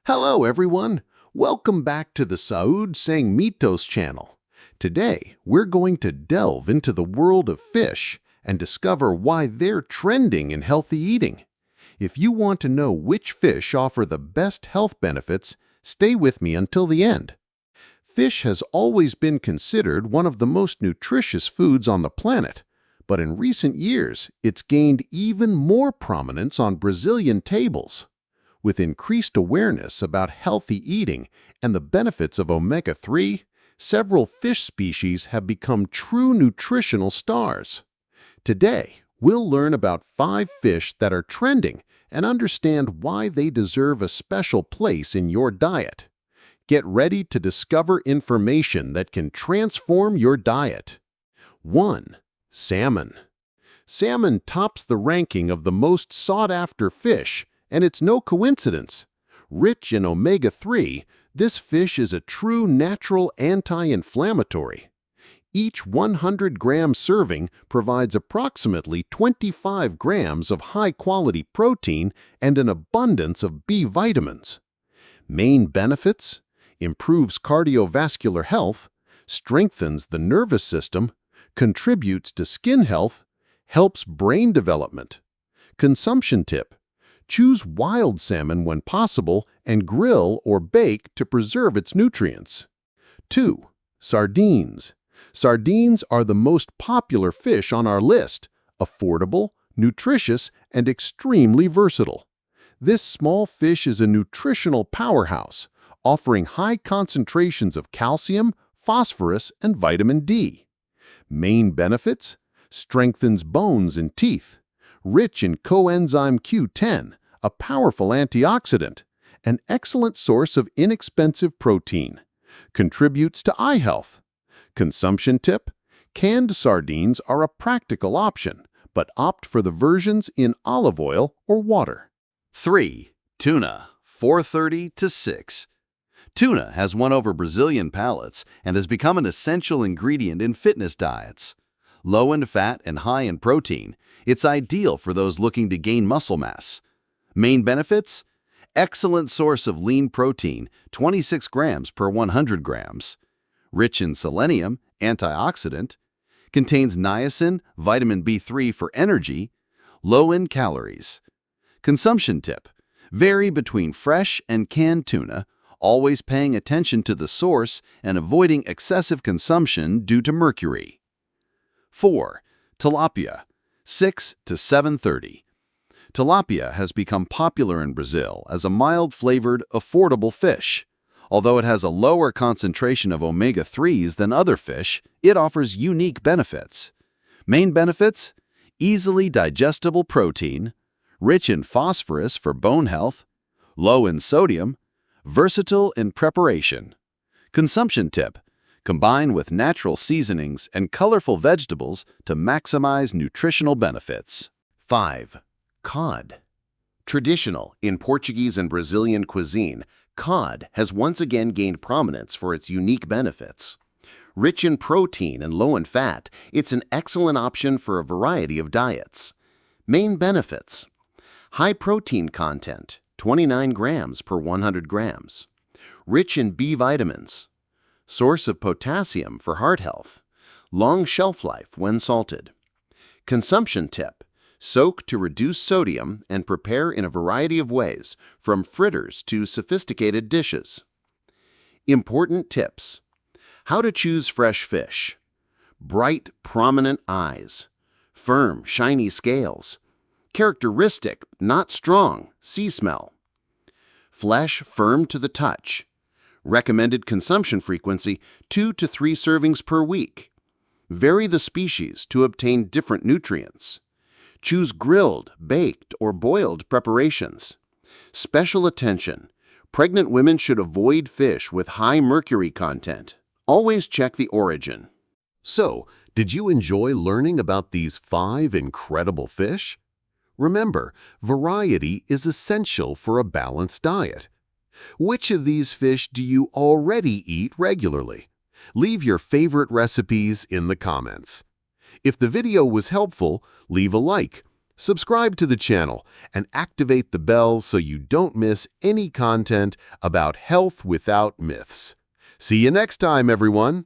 Hello everyone! Welcome back to the Saud Sang Mitos channel. Today, we're going to delve into the world of fish and discover why they're trending in healthy eating. If you want to know which fish offer the best health benefits, stay with me until the end. Fish has always been considered one of the most nutritious foods on the planet, but in recent years, it's gained even more prominence on Brazilian tables. With increased awareness about healthy eating and the benefits of omega-3, several fish species have become true nutritional stars. Today, we'll learn about 5 fish that are trending and understand why they deserve a special place in your diet. Get ready to discover information that can transform your diet. 1. Salmon. Salmon tops the ranking of the most sought-after fish, and it's no coincidence. Rich in omega-3, this fish is a true natural anti-inflammatory. Each 100-gram serving provides approximately 25 grams of high-quality protein and an abundance of B vitamins. Main benefits: improves cardiovascular health, strengthens the nervous system, contributes to skin health, helps brain development. Consumption tip: choose wild salmon when possible and grill or bake to preserve its nutrients. 2. Sardines. Sardines are the most popular fish on our list, affordable, nutritious, and extremely versatile. This small fish is a nutritional powerhouse, offering high concentrations of calcium, phosphorus, and vitamin D. Main benefits: strengthens bones and teeth, rich in coenzyme Q10, a powerful antioxidant, an excellent source of inexpensive protein, contributes to eye health. Consumption tip: canned sardines are a practical option, but opt for the versions in olive oil or water. 3. Tuna, 430 to 6. Tuna has won over Brazilian palates and has become an essential ingredient in fitness diets. Low in fat and high in protein, it's ideal for those looking to gain muscle mass. Main benefits: excellent source of lean protein, 26 grams per 100 grams. Rich in selenium, antioxidant. Contains niacin, vitamin B3 for energy. Low in calories. Consumption tip: vary between fresh and canned tuna, always paying attention to the source and avoiding excessive consumption due to mercury. 4. Tilapia, 6 to 730. Tilapia has become popular in Brazil as a mild-flavored, affordable fish. Although it has a lower concentration of omega-3s than other fish, it offers unique benefits. Main benefits: easily digestible protein, rich in phosphorus for bone health, low in sodium, versatile in preparation. Consumption tip: combine with natural seasonings and colorful vegetables to maximize nutritional benefits. 5. Cod. Traditional in Portuguese and Brazilian cuisine, cod has once again gained prominence for its unique benefits. Rich in protein and low in fat, it's an excellent option for a variety of diets. Main benefits: high protein content, 29 grams per 100 grams. Rich in B vitamins. Source of potassium for heart health. Long shelf life when salted. Consumption tip: soak to reduce sodium and prepare in a variety of ways, from fritters to sophisticated dishes. Important tips: how to choose fresh fish. Bright, prominent eyes. Firm, shiny scales. Characteristic, not strong, sea smell. Flesh firm to the touch. Recommended consumption frequency: 2 to 3 servings per week. Vary the species to obtain different nutrients. Choose grilled, baked, or boiled preparations. Special attention: pregnant women should avoid fish with high mercury content. Always check the origin. So, did you enjoy learning about these 5 incredible fish? Remember, variety is essential for a balanced diet. Which of these fish do you already eat regularly? Leave your favorite recipes in the comments. If the video was helpful, leave a like, subscribe to the channel, and activate the bell so you don't miss any content about health without myths. See you next time, everyone!